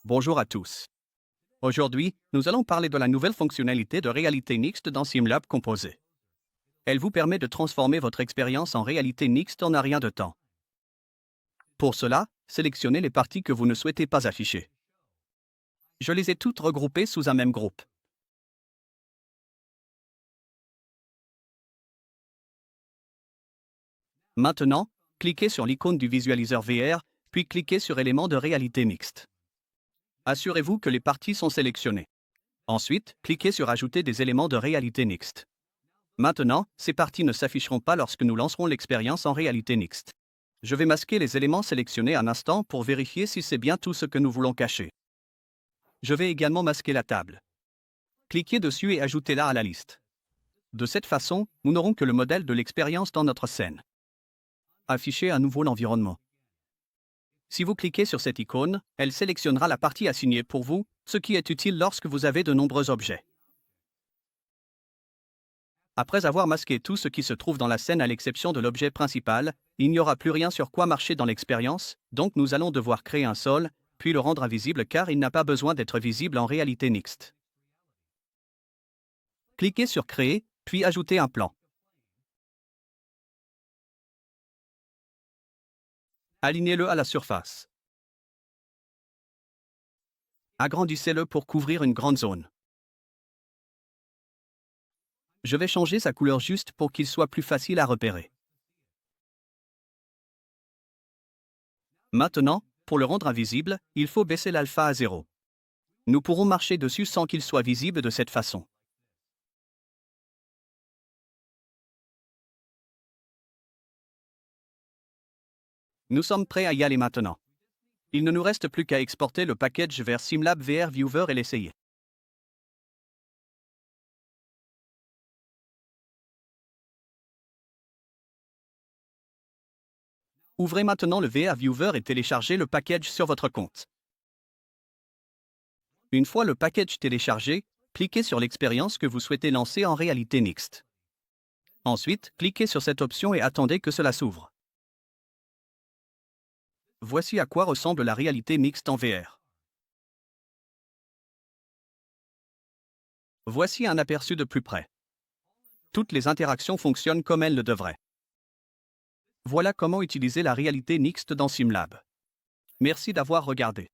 Bonjour à tous. Aujourd'hui, nous allons parler de la nouvelle fonctionnalité de réalité mixte dans SimLab Composé. Elle vous permet de transformer votre expérience en réalité mixte en un rien de temps. Pour cela, sélectionnez les parties que vous ne souhaitez pas afficher. Je les ai toutes regroupées sous un même groupe. Maintenant, cliquez sur l'icône du visualiseur VR, puis cliquez sur Éléments de réalité mixte. Assurez-vous que les parties sont sélectionnées. Ensuite, cliquez sur Ajouter des éléments de réalité mixte. Maintenant, ces parties ne s'afficheront pas lorsque nous lancerons l'expérience en réalité mixte. Je vais masquer les éléments sélectionnés un instant pour vérifier si c'est bien tout ce que nous voulons cacher. Je vais également masquer la table. Cliquez dessus et ajoutez-la à la liste. De cette façon, nous n'aurons que le modèle de l'expérience dans notre scène. Affichez à nouveau l'environnement. Si vous cliquez sur cette icône, elle sélectionnera la partie assignée pour vous, ce qui est utile lorsque vous avez de nombreux objets. Après avoir masqué tout ce qui se trouve dans la scène à l'exception de l'objet principal, il n'y aura plus rien sur quoi marcher dans l'expérience, donc nous allons devoir créer un sol, puis le rendre invisible car il n'a pas besoin d'être visible en réalité mixte. Cliquez sur Créer, puis Ajouter un plan. Alignez-le à la surface. Agrandissez-le pour couvrir une grande zone. Je vais changer sa couleur juste pour qu'il soit plus facile à repérer. Maintenant, pour le rendre invisible, il faut baisser l'alpha à 0. Nous pourrons marcher dessus sans qu'il soit visible de cette façon. Nous sommes prêts à y aller maintenant. Il ne nous reste plus qu'à exporter le package vers SimLab VR Viewer et l'essayer. Ouvrez maintenant le VR Viewer et téléchargez le package sur votre compte. Une fois le package téléchargé, cliquez sur l'expérience que vous souhaitez lancer en réalité mixte. Ensuite, cliquez sur cette option et attendez que cela s'ouvre. Voici à quoi ressemble la réalité mixte en VR. Voici un aperçu de plus près. Toutes les interactions fonctionnent comme elles le devraient. Voilà comment utiliser la réalité mixte dans SimLab. Merci d'avoir regardé.